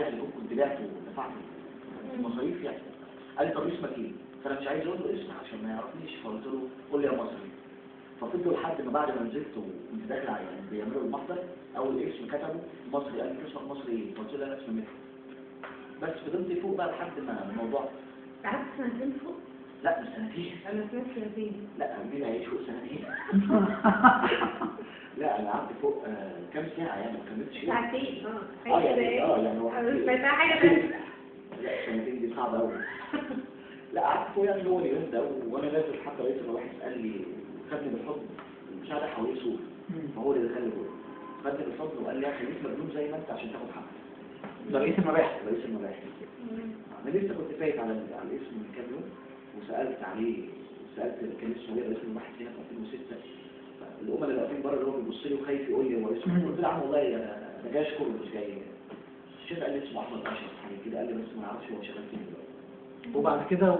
عايز يكون كنت بعته ودفعت مصاريف يعني. قال لي طب اسمك ايه؟ فانا مش عايز اقول له اسمي عشان ما يعرفنيش، فقلت له قول لي يا مصري. ففضلوا لحد ما بعد ما نزلت وكنت داخل على يعني بيعملوا المحضر اول اسم كتبه مصري، قال لي اسمك مصري ايه؟ قلت له انا اسمي متر. بس فضلت فوق بقى لحد ما الموضوع قعدت سنتين فوق؟ لا مش سنتين. انا سمعت سنتين. لا مين هيعيش فوق سنتين؟ لا انا قعدت فوق كام ساعه يعني ما كملتش ساعتين. يعني هو حاجه ثانيه. لا سنتين دي صعبه قوي. لا قعدت فوق يعني هو اليوم ده، وانا نازل حتى رئيس المباحث قال لي خدني بالحضن، مش عارف حواليه سور فهو اللي دخلني جوه، خدني بالحضن وقال لي يا خليك مجنون زي ما انت عشان تاخد حقك. ده رئيس المباحث. رئيس المباحث. انا لسه كنت فايت على الاسم من كام يوم وسالت عليه، كان اسمه ايه رئيس المباحث هنا في 2006. الامراء اللي واقفين بره اللي هو بيبص لي وخايف يقول لي هو اسمه، قلت له يا عم والله انا جاي اشكره مش جاي. الشيخ قال لي اسمه احمد اشرف حاجه كده، قال لي بس ما اعرفش هو شغال فين دلوقتي. وبعد كده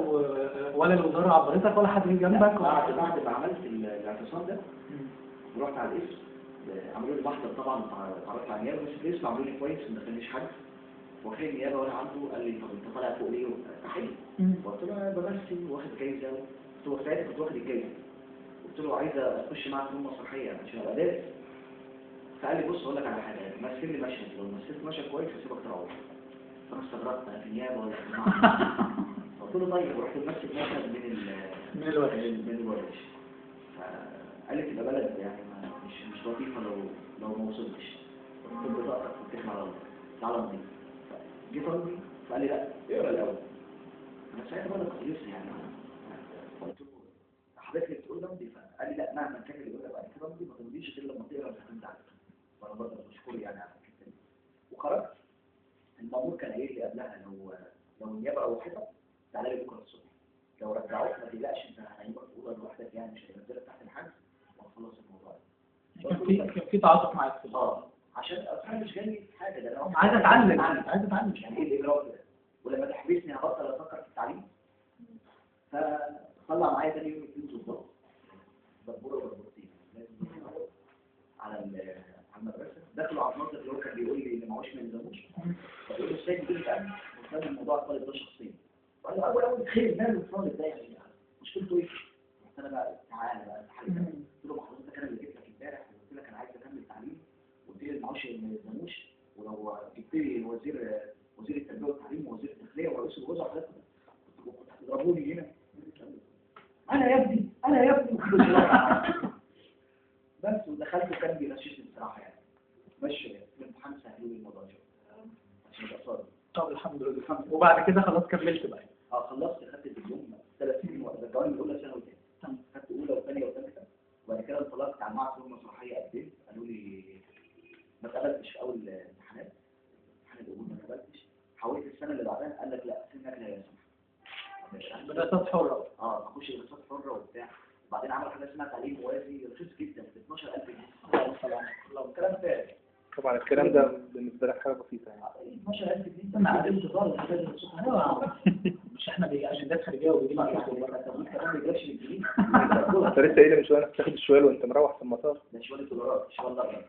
ولا الوزاره عبرتك ولا حد جه جنبك؟ بعد ما عملت الاعتصام ده ورحت على الاسم عملوا لي محضر طبعا، اتعرفت على النيابه، بس الاسم عملوا لي كويس ما دخلنيش حد. وكيل النيابه وانا عنده قال لي طب انت طالع فوق ليه؟ تحيه. قلت له انا بمثل واخد جايزه، قلت له ساعتها كنت واخد الجايزه، قلت له عايز اخش معاك فنون مسرحيه عشان ابقى دارس. فقال لي بص اقول لك على حاجه، مثل لي مشهد، لو مثلت مشهد كويس هسيبك تروح. فانا استغربت انا في النيابه ولا في المعهد؟ قلت له طيب، ورحت ممثل مشهد من الورش. فقال لي تبقى بلد يعني مش لطيفه لو ما وصلتش، خد بطاقتك واتكل على الله تعالى نضيف. جيت امضي فقال لي لا اقرا الاول. انا ساعتها بقى خلصت يعني، قلت له حضرتك اللي بتقول امضي؟ فقال لي لا مهما كان اللي بيقول لك بعد كده امضي ما تمضيش غير لما تقرا الكلام ده عليك. وانا برضه بشكره يعني على الكلام. وخرجت. المأمور كان قايل لي قبلها لو النيابه روحتك تعالى لي بكره الصبح، لو رجعوك ما تقلقش انت هنبقى في اوضه لوحدك يعني مش هينزلك تحت الحجز وهنخلص الموضوع ده. كان في تعاطف معاك عشان انا مش جاي في حاجه، ده انا عايز اتعلم يعني ايه الاجراء كده، ولما تحبسني هبطل افكر في التعليم. فطلع معايا تاني يوم 2 ضباط دبوره ودبورتين لازم على المدرسه، دخلوا على المنطقه اللي هو كان بيقول لي اللي معهوش ما يلزموش، فبيقول له السيد بيقول لي انا وكان الموضوع الطالب ده شخصيا. قال له اول خير ماله الطالب ده يعني مشكلته ايه؟ قلت انا بقى تعالى بقى الحل ده. قلت له ما حضرتك انا اللي جيت لك امبارح وقلت لك انا عايز اكمل تعليم، قلت لي اللي معهوش ما يلزموش، ولو جبت لي وزير التربيه والتعليم ووزير الداخليه ورئيس الوزراء حضرتك كنت هتضربوني هنا. انا يا ابني بس ودخلت وكان بيغششني بصراحه يعني، ماشي الامتحان سهلوا لي الموضوع عشان ابقى صادق. طب الحمد لله. وبعد كده خلاص كملت بقى؟ خلصت، خدت الدبلوم 3 سنين رجعوني من اولى ثانوي تاني، خدت اولى وثانيه وثالثه. وبعد كده انطلقت على معهد فنون مسرحيه، قدمت قالوا لي ما اتقبلتش في اول امتحان القبول، ما اتقبلتش. حاولت السنه اللي بعدها قال لك لا سنك لا يسمح، دراسات حره. اخش دراسات حره وبتاع. وبعدين عملوا حاجه اسمها تعليم موازي رخيص جدا ب 12000 جنيه. لو الكلام فارغ طبعا الكلام ده بالنسبه لك حاجه بسيطه يعني. 12000 جنيه ده مع الانتظار الحاجات اللي مش احنا اجندات خارجيه وبيجيب كمان ما يجيبش بالجنيه. انت لسه قايل من شويه انك تاخد الشوال وانت مروح في المطار. ده شوال الدولارات، شوال الأبيض.